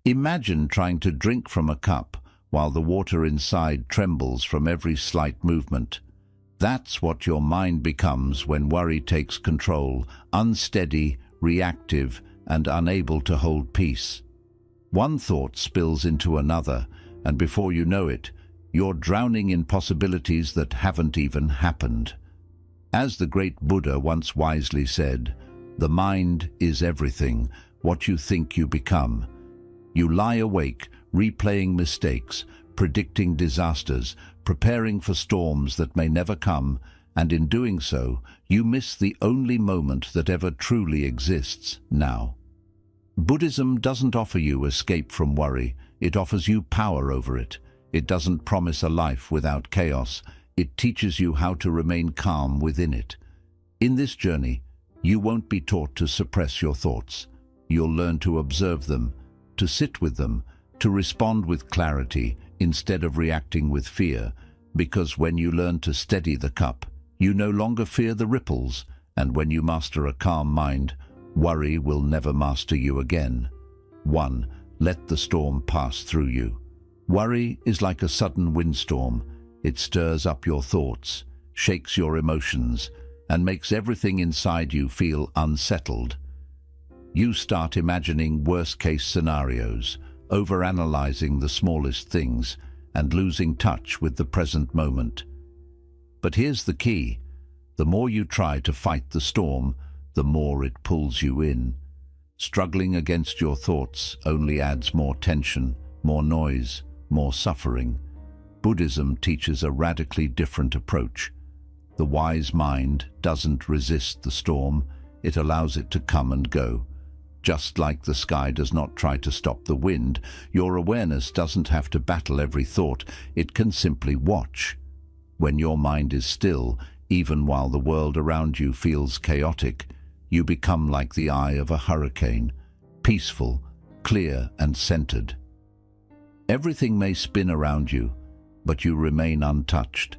Imagine trying to drink from a cup while the water inside trembles from every slight movement. That's what your mind becomes when worry takes control, unsteady, reactive, and unable to hold peace. One thought spills into another, and before you know it, you're drowning in possibilities that haven't even happened. As the great Buddha once wisely said, "The mind is everything, what you think you become." You lie awake, replaying mistakes, predicting disasters, preparing for storms that may never come, and in doing so, you miss the only moment that ever truly exists, now. Buddhism doesn't offer you escape from worry, it offers you power over it. It doesn't promise a life without chaos, it teaches you how to remain calm within it. In this journey, you won't be taught to suppress your thoughts. You'll learn to observe them, to sit with them, to respond with clarity instead of reacting with fear, because when you learn to steady the cup, you no longer fear the ripples, and when you master a calm mind, worry will never master you again. 1. Let the storm pass through you. Worry is like a sudden windstorm. It stirs up your thoughts, shakes your emotions, and makes everything inside you feel unsettled. You start imagining worst-case scenarios, overanalyzing the smallest things, and losing touch with the present moment. But here's the key. The more you try to fight the storm, the more it pulls you in. Struggling against your thoughts only adds more tension, more noise, more suffering. Buddhism teaches a radically different approach. The wise mind doesn't resist the storm, it allows it to come and go. Just like the sky does not try to stop the wind, your awareness doesn't have to battle every thought, it can simply watch. When your mind is still, even while the world around you feels chaotic, you become like the eye of a hurricane, peaceful, clear and centered. Everything may spin around you, but you remain untouched.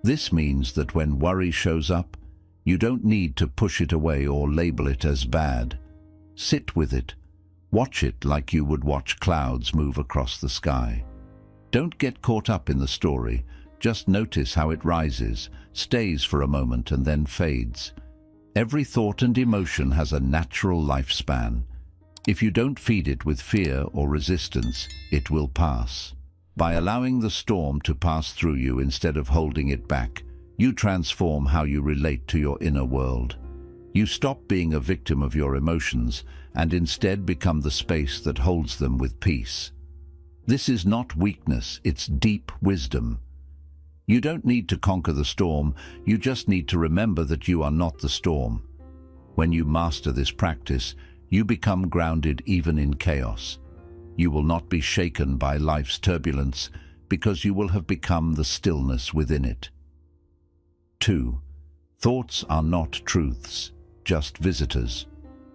This means that when worry shows up, you don't need to push it away or label it as bad. Sit with it. Watch it like you would watch clouds move across the sky. Don't get caught up in the story. Just notice how it rises, stays for a moment and then fades. Every thought and emotion has a natural lifespan. If you don't feed it with fear or resistance, it will pass. By allowing the storm to pass through you instead of holding it back, you transform how you relate to your inner world. You stop being a victim of your emotions and instead become the space that holds them with peace. This is not weakness, it's deep wisdom. You don't need to conquer the storm, you just need to remember that you are not the storm. When you master this practice, you become grounded even in chaos. You will not be shaken by life's turbulence because you will have become the stillness within it. 2. Thoughts are not truths, just visitors.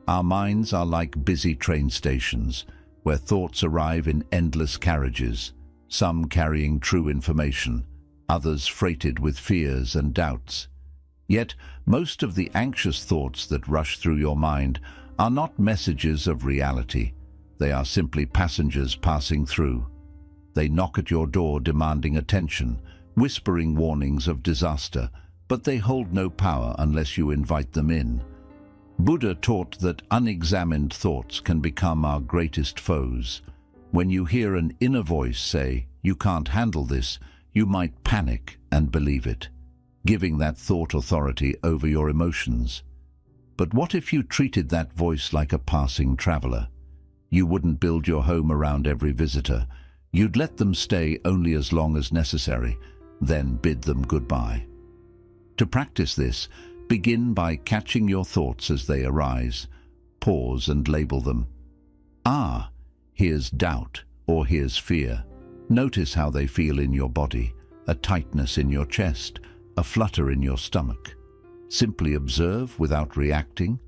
Our minds are like busy train stations, where thoughts arrive in endless carriages, some carrying true information, others freighted with fears and doubts. Yet, most of the anxious thoughts that rush through your mind are not messages of reality. They are simply passengers passing through. They knock at your door demanding attention, whispering warnings of disaster, but they hold no power unless you invite them in. Buddha taught that unexamined thoughts can become our greatest foes. When you hear an inner voice say, "You can't handle this," you might panic and believe it, giving that thought authority over your emotions. But what if you treated that voice like a passing traveler? You wouldn't build your home around every visitor. You'd let them stay only as long as necessary, then bid them goodbye. To practice this, begin by catching your thoughts as they arise. Pause and label them. Ah, here's doubt, or here's fear. Notice how they feel in your body, a tightness in your chest, a flutter in your stomach. Simply observe without reacting.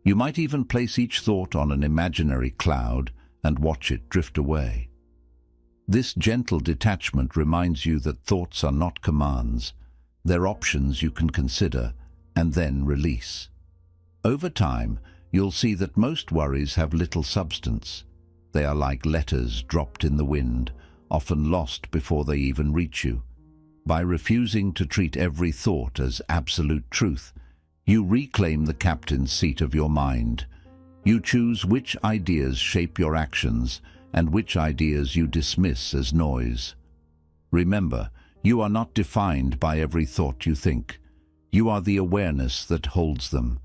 You might even place each thought on an imaginary cloud and watch it drift away. This gentle detachment reminds you that thoughts are not commands. They're options you can consider and then release. Over time, you'll see that most worries have little substance. They are like letters dropped in the wind, often lost before they even reach you. By refusing to treat every thought as absolute truth, you reclaim the captain's seat of your mind. You choose which ideas shape your actions and which ideas you dismiss as noise. Remember, you are not defined by every thought you think. You are the awareness that holds them.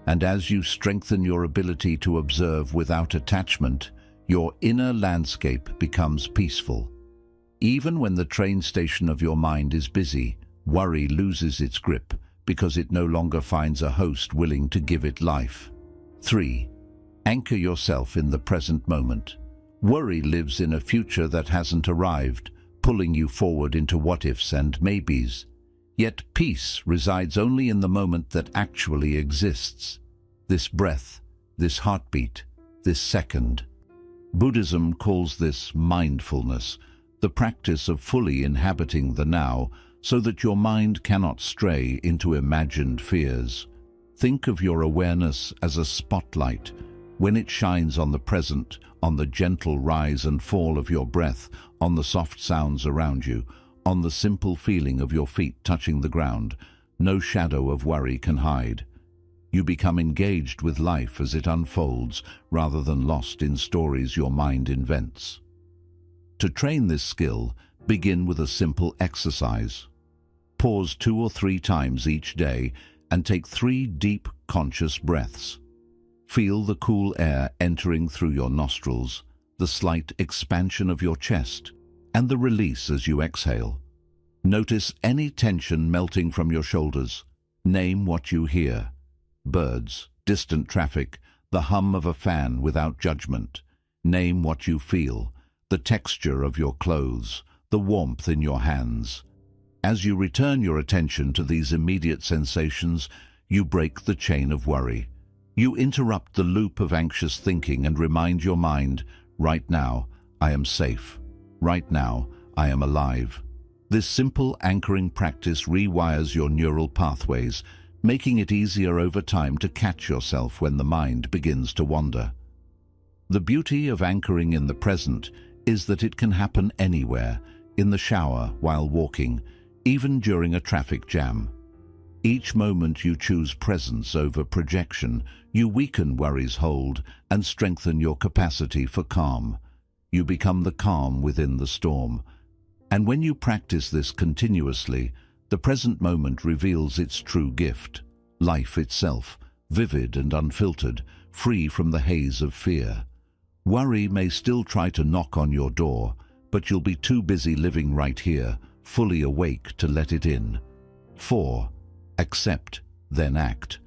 And as you strengthen your ability to observe without attachment, your inner landscape becomes peaceful. Even when the train station of your mind is busy, worry loses its grip because it no longer finds a host willing to give it life. 3. Anchor yourself in the present moment. Worry lives in a future that hasn't arrived, pulling you forward into what-ifs and maybes. Yet peace resides only in the moment that actually exists. This breath, this heartbeat, this second. Buddhism calls this mindfulness, the practice of fully inhabiting the now so that your mind cannot stray into imagined fears. Think of your awareness as a spotlight. When it shines on the present, on the gentle rise and fall of your breath, on the soft sounds around you, on the simple feeling of your feet touching the ground, no shadow of worry can hide. You become engaged with life as it unfolds, rather than lost in stories your mind invents. To train this skill, begin with a simple exercise. Pause 2 or 3 times each day and take 3 deep, conscious breaths. Feel the cool air entering through your nostrils, the slight expansion of your chest, and the release as you exhale. Notice any tension melting from your shoulders. Name what you hear. Birds, distant traffic, the hum of a fan without judgment. Name what you feel. The texture of your clothes, the warmth in your hands. As you return your attention to these immediate sensations, you break the chain of worry. You interrupt the loop of anxious thinking and remind your mind, right now, I am safe. Right now, I am alive. This simple anchoring practice rewires your neural pathways, making it easier over time to catch yourself when the mind begins to wander. The beauty of anchoring in the present is that it can happen anywhere, in the shower, while walking, even during a traffic jam. Each moment you choose presence over projection, you weaken worry's hold and strengthen your capacity for calm. You become the calm within the storm. And when you practice this continuously, the present moment reveals its true gift, life itself, vivid and unfiltered, free from the haze of fear. Worry may still try to knock on your door, but you'll be too busy living right here, fully awake to let it in. 4. Accept, then act.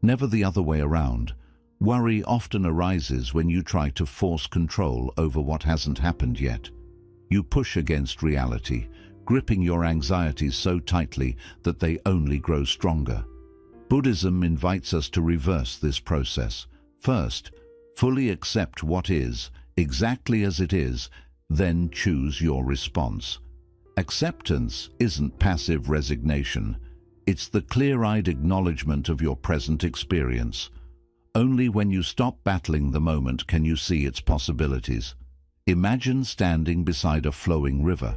Never the other way around. Worry often arises when you try to force control over what hasn't happened yet. You push against reality, gripping your anxieties so tightly that they only grow stronger. Buddhism invites us to reverse this process. First, fully accept what is, exactly as it is, then choose your response. Acceptance isn't passive resignation. It's the clear-eyed acknowledgement of your present experience. Only when you stop battling the moment can you see its possibilities. Imagine standing beside a flowing river.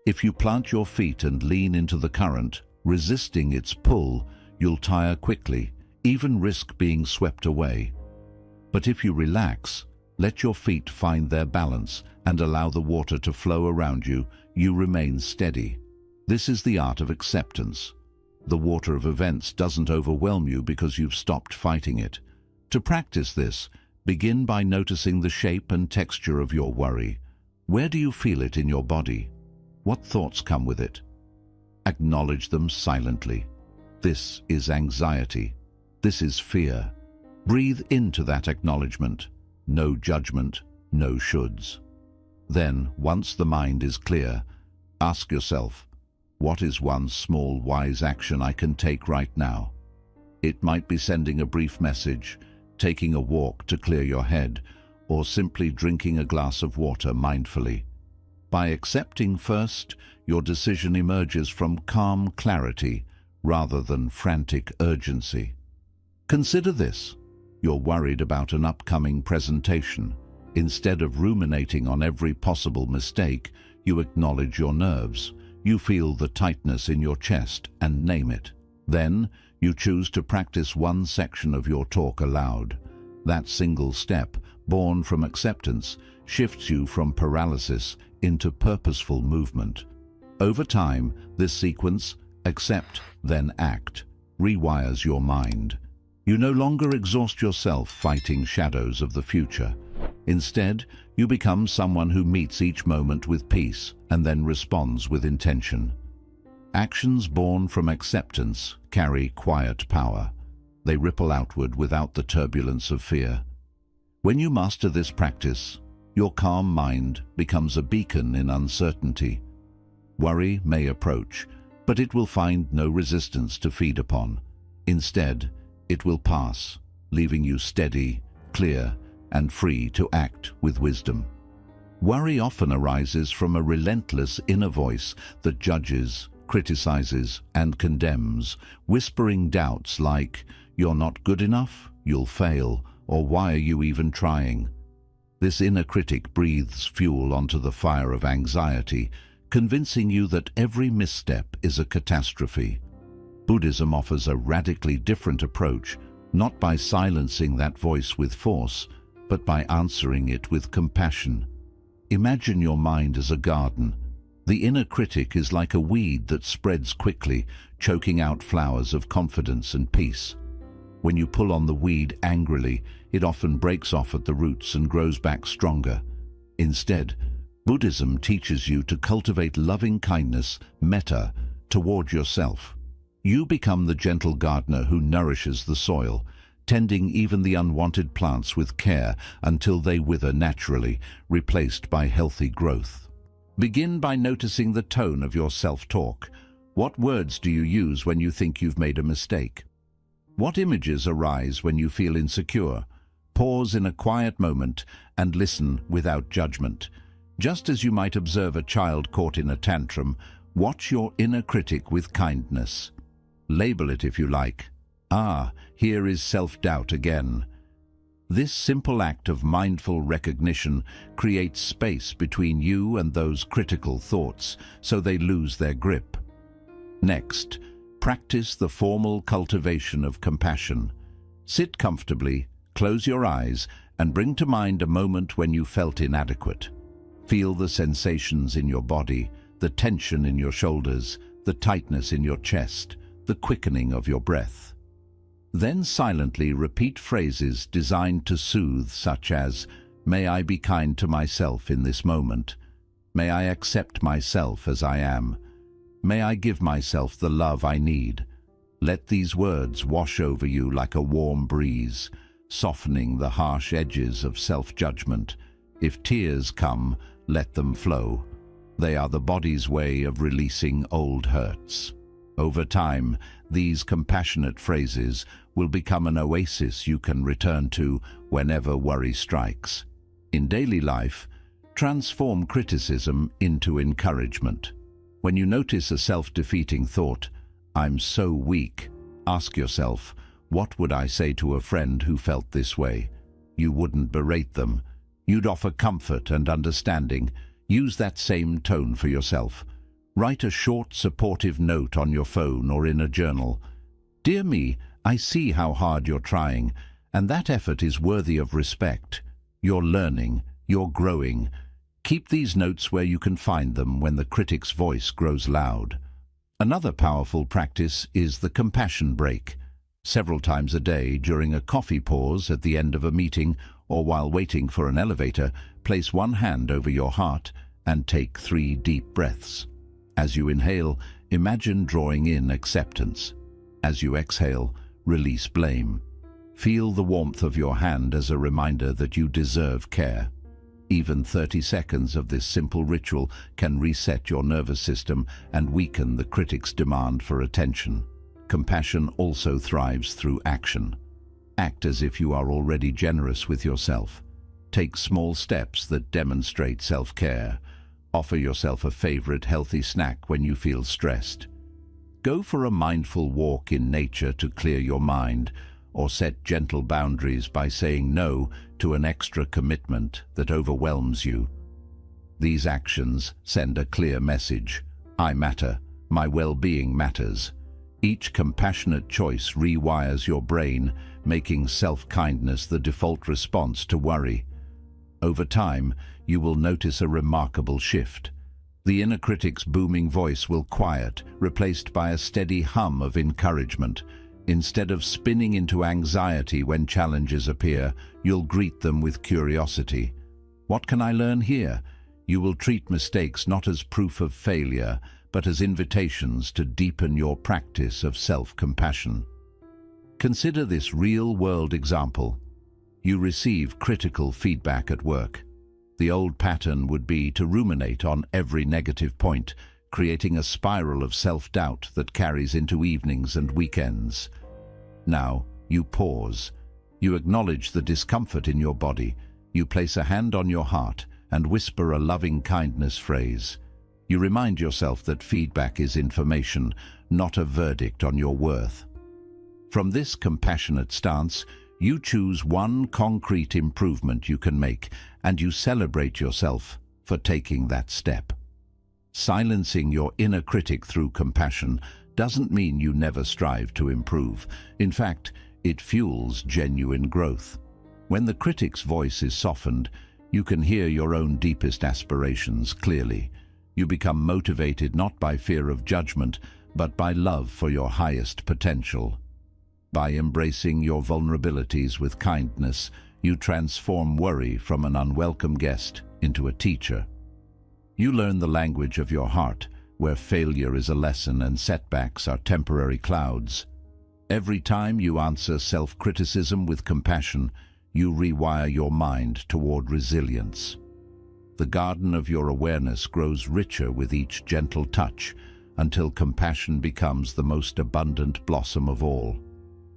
If you plant your feet and lean into the current, resisting its pull, you'll tire quickly, even risk being swept away. But if you relax, let your feet find their balance and allow the water to flow around you, you remain steady. This is the art of acceptance. The water of events doesn't overwhelm you because you've stopped fighting it. To practice this, begin by noticing the shape and texture of your worry. Where do you feel it in your body? What thoughts come with it? Acknowledge them silently. This is anxiety. This is fear. Breathe into that acknowledgement. No judgment, no shoulds. Then, once the mind is clear, ask yourself, what is one small wise action I can take right now? It might be sending a brief message, taking a walk to clear your head, or simply drinking a glass of water mindfully. By accepting first, your decision emerges from calm clarity rather than frantic urgency. Consider this. You're worried about an upcoming presentation. Instead of ruminating on every possible mistake, you acknowledge your nerves. You feel the tightness in your chest and name it. Then, you choose to practice one section of your talk aloud. That single step, born from acceptance, shifts you from paralysis into purposeful movement. Over time, this sequence, accept, then act, rewires your mind. You no longer exhaust yourself fighting shadows of the future. Instead, you become someone who meets each moment with peace and then responds with intention. Actions born from acceptance carry quiet power. They ripple outward without the turbulence of fear. When you master this practice, your calm mind becomes a beacon in uncertainty. Worry may approach, but it will find no resistance to feed upon. Instead, it will pass, leaving you steady, clear, and free to act with wisdom. Worry often arises from a relentless inner voice that judges, criticizes, and condemns, whispering doubts like, "You're not good enough, you'll fail, or why are you even trying?" This inner critic breathes fuel onto the fire of anxiety, convincing you that every misstep is a catastrophe. Buddhism offers a radically different approach, not by silencing that voice with force, but by answering it with compassion. Imagine your mind as a garden. The inner critic is like a weed that spreads quickly, choking out flowers of confidence and peace. When you pull on the weed angrily, it often breaks off at the roots and grows back stronger. Instead, Buddhism teaches you to cultivate loving kindness, metta, toward yourself. You become the gentle gardener who nourishes the soil, tending even the unwanted plants with care until they wither naturally, replaced by healthy growth. Begin by noticing the tone of your self-talk. What words do you use when you think you've made a mistake? What images arise when you feel insecure? Pause in a quiet moment and listen without judgment. Just as you might observe a child caught in a tantrum, watch your inner critic with kindness. Label it if you like. Ah, here is self-doubt again. This simple act of mindful recognition creates space between you and those critical thoughts, so they lose their grip. Next, practice the formal cultivation of compassion. Sit comfortably, close your eyes, and bring to mind a moment when you felt inadequate. Feel the sensations in your body, the tension in your shoulders, the tightness in your chest, the quickening of your breath. Then silently repeat phrases designed to soothe, such as, "May I be kind to myself in this moment. May I accept myself as I am. May I give myself the love I need." Let these words wash over you like a warm breeze, softening the harsh edges of self-judgment. If tears come, let them flow. They are the body's way of releasing old hurts. Over time, these compassionate phrases will become an oasis you can return to whenever worry strikes. In daily life, transform criticism into encouragement. When you notice a self-defeating thought, "I'm so weak," ask yourself, what would I say to a friend who felt this way? You wouldn't berate them. You'd offer comfort and understanding. Use that same tone for yourself. Write a short, supportive note on your phone or in a journal. "Dear me, I see how hard you're trying, and that effort is worthy of respect. You're learning, you're growing." Keep these notes where you can find them when the critic's voice grows loud. Another powerful practice is the compassion break. Several times a day, during a coffee pause at the end of a meeting or while waiting for an elevator, place one hand over your heart and take 3 deep breaths. As you inhale, imagine drawing in acceptance. As you exhale, release blame. Feel the warmth of your hand as a reminder that you deserve care. Even 30 seconds of this simple ritual can reset your nervous system and weaken the critic's demand for attention. Compassion also thrives through action. Act as if you are already generous with yourself. Take small steps that demonstrate self-care. Offer yourself a favorite healthy snack when you feel stressed. Go for a mindful walk in nature to clear your mind, or set gentle boundaries by saying no to an extra commitment that overwhelms you. These actions send a clear message. I matter. My well-being matters. Each compassionate choice rewires your brain, making self-kindness the default response to worry. Over time, you will notice a remarkable shift. The inner critic's booming voice will quiet, replaced by a steady hum of encouragement. Instead of spinning into anxiety when challenges appear, you'll greet them with curiosity. What can I learn here? You will treat mistakes not as proof of failure, but as invitations to deepen your practice of self-compassion. Consider this real-world example. You receive critical feedback at work. The old pattern would be to ruminate on every negative point, creating a spiral of self-doubt that carries into evenings and weekends. Now, you pause. You acknowledge the discomfort in your body. You place a hand on your heart and whisper a loving kindness phrase. You remind yourself that feedback is information, not a verdict on your worth. From this compassionate stance, you choose one concrete improvement you can make, and you celebrate yourself for taking that step. Silencing your inner critic through compassion doesn't mean you never strive to improve. In fact, it fuels genuine growth. When the critic's voice is softened, you can hear your own deepest aspirations clearly. You become motivated not by fear of judgment, but by love for your highest potential. By embracing your vulnerabilities with kindness, you transform worry from an unwelcome guest into a teacher. You learn the language of your heart, where failure is a lesson and setbacks are temporary clouds. Every time you answer self-criticism with compassion, you rewire your mind toward resilience. The garden of your awareness grows richer with each gentle touch, until compassion becomes the most abundant blossom of all.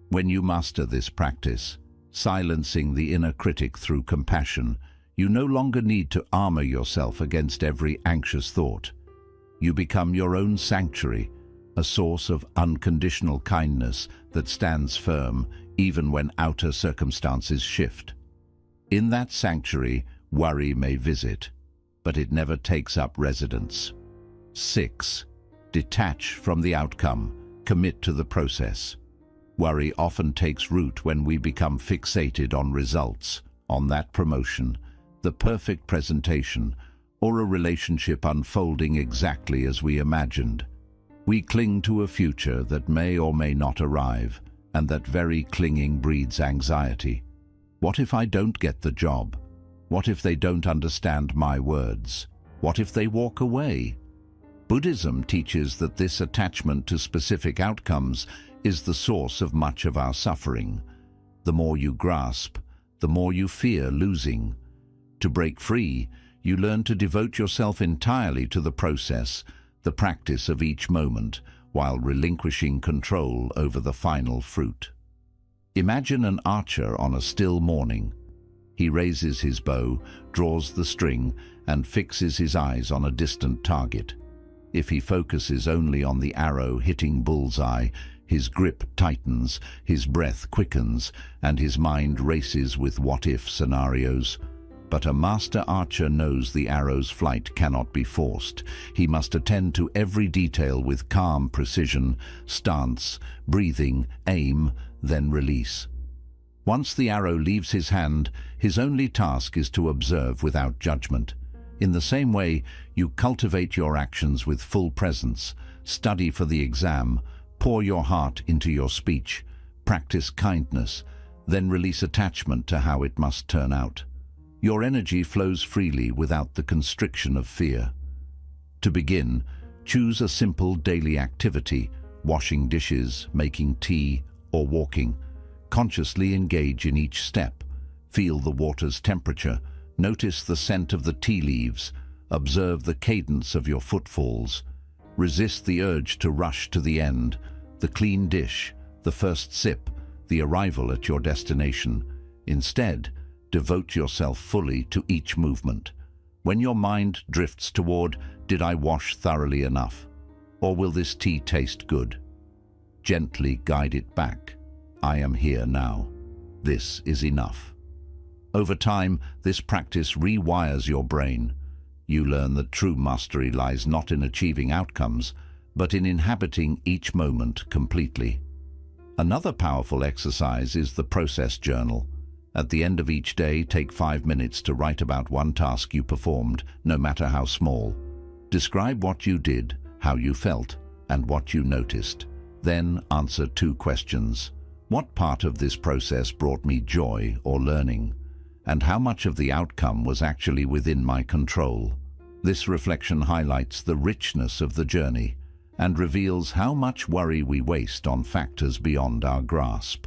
When you master this practice, silencing the inner critic through compassion, you no longer need to armor yourself against every anxious thought. You become your own sanctuary, a source of unconditional kindness that stands firm even when outer circumstances shift. In that sanctuary, worry may visit, but it never takes up residence. 6. Detach from the outcome. Commit to the process. Worry often takes root when we become fixated on results, on that promotion, the perfect presentation, or a relationship unfolding exactly as we imagined. We cling to a future that may or may not arrive, and that very clinging breeds anxiety. What if I don't get the job? What if they don't understand my words? What if they walk away? Buddhism teaches that this attachment to specific outcomes is the source of much of our suffering. The more you grasp, the more you fear losing. To break free, you learn to devote yourself entirely to the process, the practice of each moment, while relinquishing control over the final fruit. Imagine an archer on a still morning. He raises his bow, draws the string, and fixes his eyes on a distant target. If he focuses only on the arrow hitting bullseye, his grip tightens, his breath quickens, and his mind races with what-if scenarios. But a master archer knows the arrow's flight cannot be forced. He must attend to every detail with calm precision, stance, breathing, aim, then release. Once the arrow leaves his hand, his only task is to observe without judgment. In the same way, you cultivate your actions with full presence, study for the exam, pour your heart into your speech, practice kindness, then release attachment to how it must turn out. Your energy flows freely without the constriction of fear. To begin, choose a simple daily activity, washing dishes, making tea, or walking. Consciously engage in each step. Feel the water's temperature. Notice the scent of the tea leaves. Observe the cadence of your footfalls. Resist the urge to rush to the end, the clean dish, the first sip, the arrival at your destination. Instead, devote yourself fully to each movement. When your mind drifts toward, "Did I wash thoroughly enough?" Or "Will this tea taste good?" Gently guide it back. "I am here now. This is enough." Over time, this practice rewires your brain. You learn that true mastery lies not in achieving outcomes, but in inhabiting each moment completely. Another powerful exercise is the process journal. At the end of each day, take 5 minutes to write about one task you performed, no matter how small. Describe what you did, how you felt, and what you noticed. Then answer 2 questions. What part of this process brought me joy or learning? And how much of the outcome was actually within my control? This reflection highlights the richness of the journey and reveals how much worry we waste on factors beyond our grasp.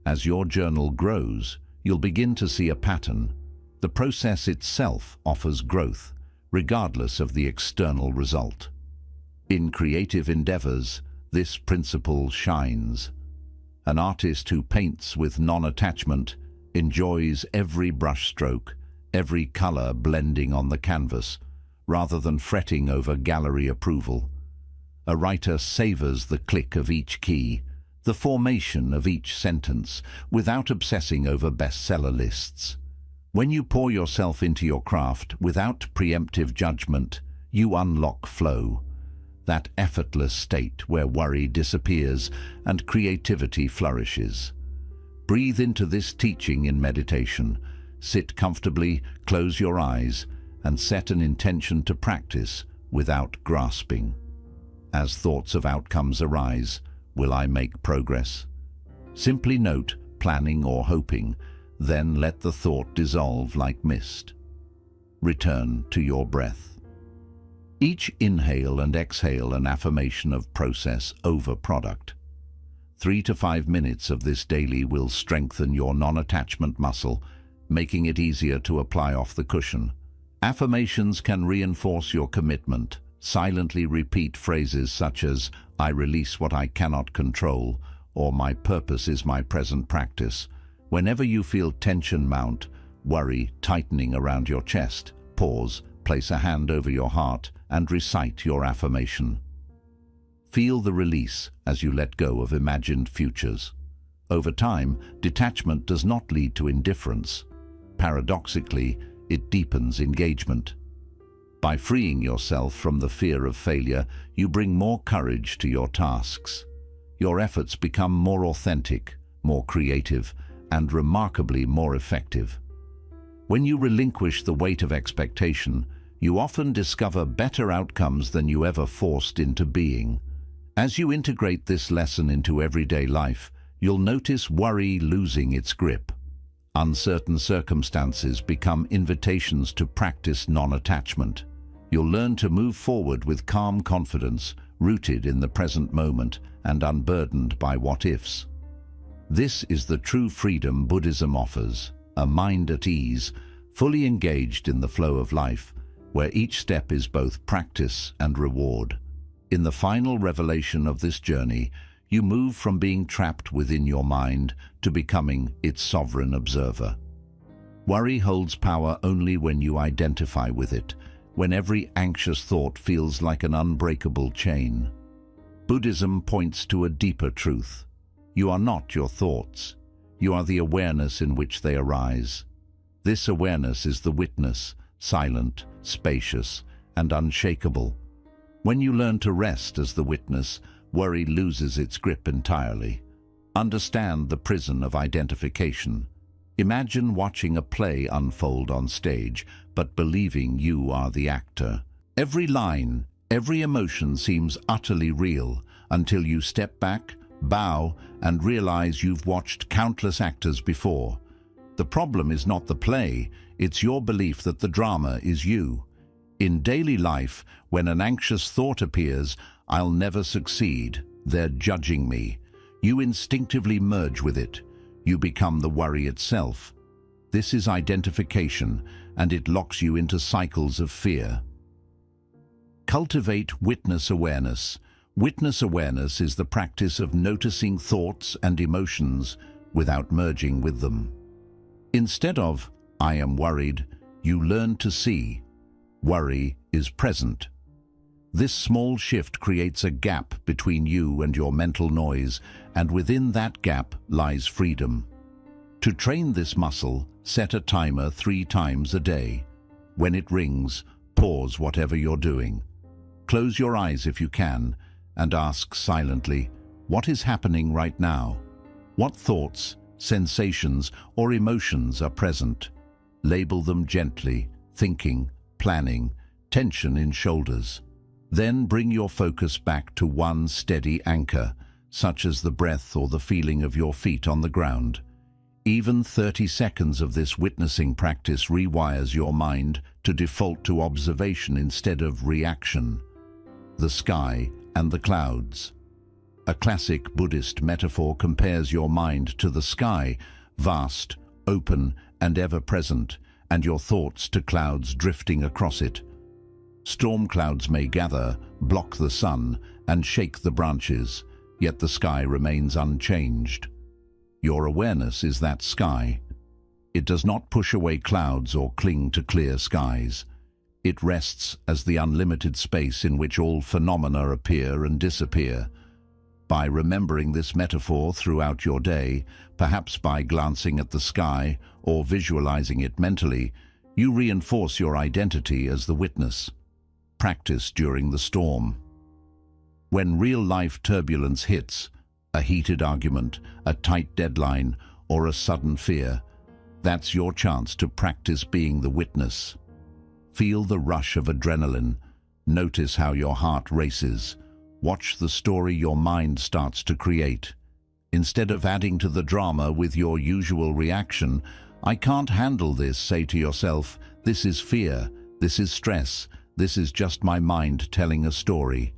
As your journal grows, you'll begin to see a pattern. The process itself offers growth, regardless of the external result. In creative endeavors, this principle shines. An artist who paints with non-attachment enjoys every brushstroke, every color blending on the canvas, rather than fretting over gallery approval. A writer savors the click of each key, the formation of each sentence, without obsessing over bestseller lists. When you pour yourself into your craft without preemptive judgment, you unlock flow, that effortless state where worry disappears and creativity flourishes. Breathe into this teaching in meditation. Sit comfortably, close your eyes, and set an intention to practice without grasping. As thoughts of outcomes arise, will I make progress? Simply note planning or hoping, then let the thought dissolve like mist. Return to your breath. Each inhale and exhale an affirmation of process over product. 3 to 5 minutes of this daily will strengthen your non-attachment muscle, making it easier to apply off the cushion. Affirmations can reinforce your commitment. Silently repeat phrases such as, "I release what I cannot control," or "My purpose is my present practice." Whenever you feel tension mount, worry tightening around your chest, pause, place a hand over your heart, and recite your affirmation. Feel the release as you let go of imagined futures. Over time, detachment does not lead to indifference. Paradoxically, it deepens engagement. By freeing yourself from the fear of failure, you bring more courage to your tasks. Your efforts become more authentic, more creative, and remarkably more effective. When you relinquish the weight of expectation, you often discover better outcomes than you ever forced into being. As you integrate this lesson into everyday life, you'll notice worry losing its grip. Uncertain circumstances become invitations to practice non-attachment. You'll learn to move forward with calm confidence, rooted in the present moment and unburdened by what-ifs. This is the true freedom Buddhism offers, a mind at ease, fully engaged in the flow of life, where each step is both practice and reward. In the final revelation of this journey, you move from being trapped within your mind to becoming its sovereign observer. Worry holds power only when you identify with it, when every anxious thought feels like an unbreakable chain. Buddhism points to a deeper truth. You are not your thoughts. You are the awareness in which they arise. This awareness is the witness, silent, spacious, and unshakable. When you learn to rest as the witness, worry loses its grip entirely. Understand the prison of identification. Imagine watching a play unfold on stage, but believing you are the actor. Every line, every emotion seems utterly real until you step back, bow, and realize you've watched countless actors before. The problem is not the play, it's your belief that the drama is you. In daily life, when an anxious thought appears, "I'll never succeed, they're judging me," you instinctively merge with it. You become the worry itself. This is identification, and it locks you into cycles of fear. Cultivate witness awareness. Witness awareness is the practice of noticing thoughts and emotions without merging with them. Instead of, "I am worried," you learn to see, worry is present. This small shift creates a gap between you and your mental noise, and within that gap lies freedom. To train this muscle, set a timer 3 times a day. When it rings, pause whatever you're doing. Close your eyes if you can, and ask silently, what is happening right now? What thoughts, sensations, or emotions are present? Label them gently: thinking, planning, tension in shoulders. Then bring your focus back to one steady anchor, such as the breath or the feeling of your feet on the ground. Even 30 seconds of this witnessing practice rewires your mind to default to observation instead of reaction. The sky and the clouds. A classic Buddhist metaphor compares your mind to the sky, vast, open, and ever-present, and your thoughts to clouds drifting across it. Storm clouds may gather, block the sun, and shake the branches, yet the sky remains unchanged. Your awareness is that sky. It does not push away clouds or cling to clear skies. It rests as the unlimited space in which all phenomena appear and disappear. By remembering this metaphor throughout your day, perhaps by glancing at the sky or visualizing it mentally, you reinforce your identity as the witness. Practice during the storm. When real-life turbulence hits, a heated argument, a tight deadline, or a sudden fear, that's your chance to practice being the witness. Feel the rush of adrenaline. Notice how your heart races. Watch the story your mind starts to create. Instead of adding to the drama with your usual reaction, "I can't handle this," say to yourself, "This is fear, this is stress, this is just my mind telling a story."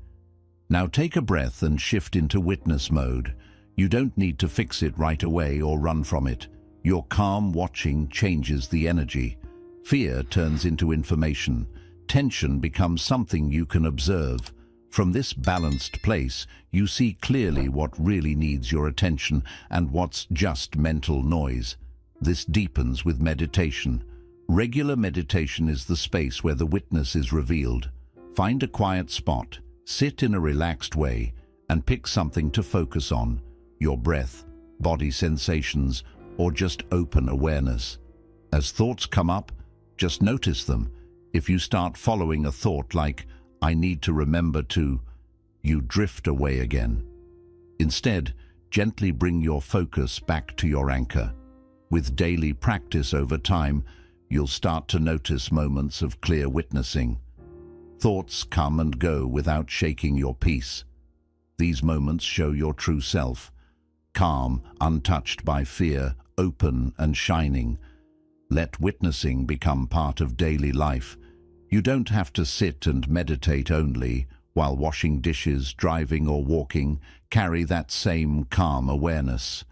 Now take a breath and shift into witness mode. You don't need to fix it right away or run from it. Your calm watching changes the energy. Fear turns into information. Tension becomes something you can observe. From this balanced place, you see clearly what really needs your attention and what's just mental noise. This deepens with meditation. Regular meditation is the space where the witness is revealed. Find a quiet spot. Sit in a relaxed way and pick something to focus on: your breath, body sensations, or just open awareness. As thoughts come up, just notice them. If you start following a thought like, "I need to remember to," you drift away again. Instead, gently bring your focus back to your anchor. With daily practice over time, you'll start to notice moments of clear witnessing. Thoughts come and go without shaking your peace. These moments show your true self, calm, untouched by fear, open and shining. Let witnessing become part of daily life. You don't have to sit and meditate only. While washing dishes, driving or walking, carry that same calm awareness.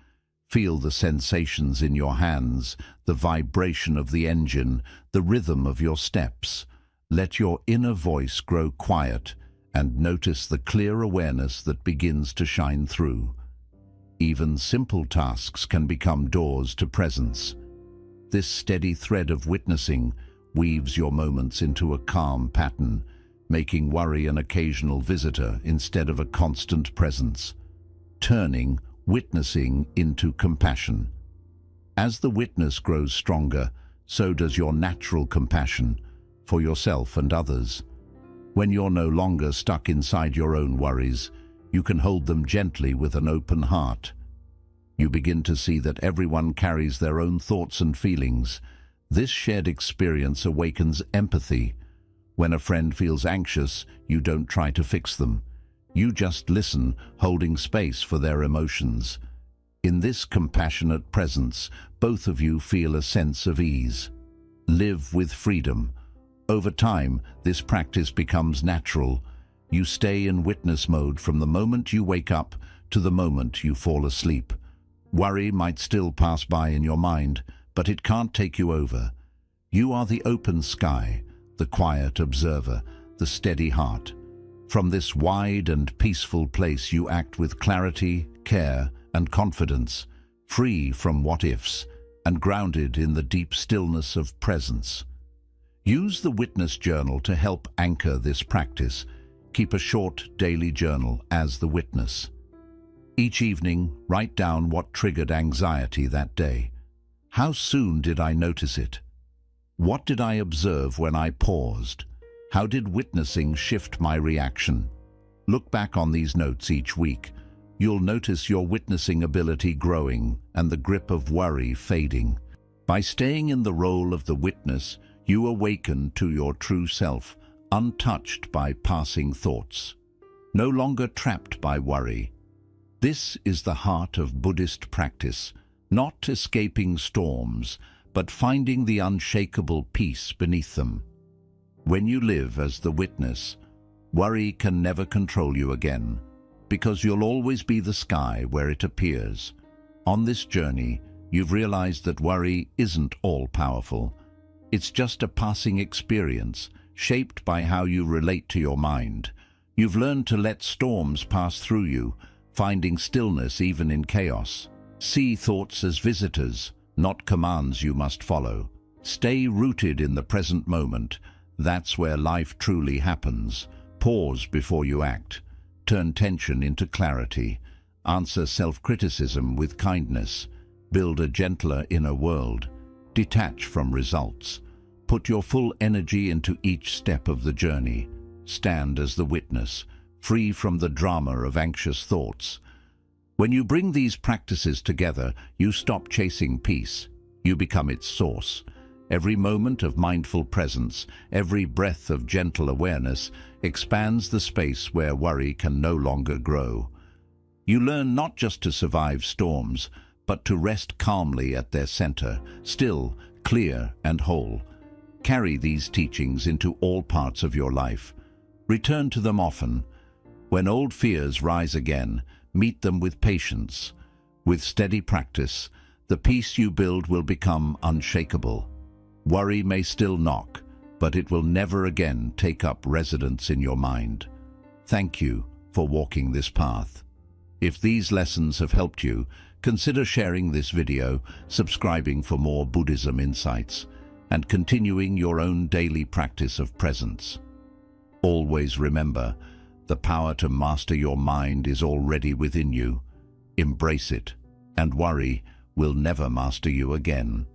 Feel the sensations in your hands, the vibration of the engine, the rhythm of your steps. Let your inner voice grow quiet and notice the clear awareness that begins to shine through. Even simple tasks can become doors to presence. This steady thread of witnessing weaves your moments into a calm pattern, making worry an occasional visitor instead of a constant presence, turning witnessing into compassion. As the witness grows stronger, so does your natural compassion for yourself and others. When you're no longer stuck inside your own worries, you can hold them gently with an open heart. You begin to see that everyone carries their own thoughts and feelings. This shared experience awakens empathy. When a friend feels anxious, you don't try to fix them. You just listen, holding space for their emotions. In this compassionate presence, both of you feel a sense of ease. Live with freedom. Over time, this practice becomes natural. You stay in witness mode from the moment you wake up to the moment you fall asleep. Worry might still pass by in your mind, but it can't take you over. You are the open sky, the quiet observer, the steady heart. From this wide and peaceful place you act with clarity, care, and confidence, free from what-ifs, and grounded in the deep stillness of presence. Use the witness journal to help anchor this practice. Keep a short daily journal as the witness. Each evening, write down what triggered anxiety that day. How soon did I notice it? What did I observe when I paused? How did witnessing shift my reaction? Look back on these notes each week. You'll notice your witnessing ability growing and the grip of worry fading. By staying in the role of the witness, you awaken to your true self, untouched by passing thoughts, no longer trapped by worry. This is the heart of Buddhist practice, not escaping storms, but finding the unshakable peace beneath them. When you live as the witness, worry can never control you again, because you'll always be the sky where it appears. On this journey, you've realized that worry isn't all-powerful. It's just a passing experience, shaped by how you relate to your mind. You've learned to let storms pass through you, finding stillness even in chaos. See thoughts as visitors, not commands you must follow. Stay rooted in the present moment. That's where life truly happens. Pause before you act. Turn tension into clarity. Answer self-criticism with kindness. Build a gentler inner world. Detach from results. Put your full energy into each step of the journey. Stand as the witness, free from the drama of anxious thoughts. When you bring these practices together, you stop chasing peace. You become its source. Every moment of mindful presence, every breath of gentle awareness expands the space where worry can no longer grow. You learn not just to survive storms, but to rest calmly at their center, still, clear, and whole. Carry these teachings into all parts of your life. Return to them often. When old fears rise again, meet them with patience. With steady practice, the peace you build will become unshakable. Worry may still knock, but it will never again take up residence in your mind. Thank you for walking this path. If these lessons have helped you, consider sharing this video, subscribing for more Buddhism insights, and continuing your own daily practice of presence. Always remember, the power to master your mind is already within you. Embrace it, and worry will never master you again.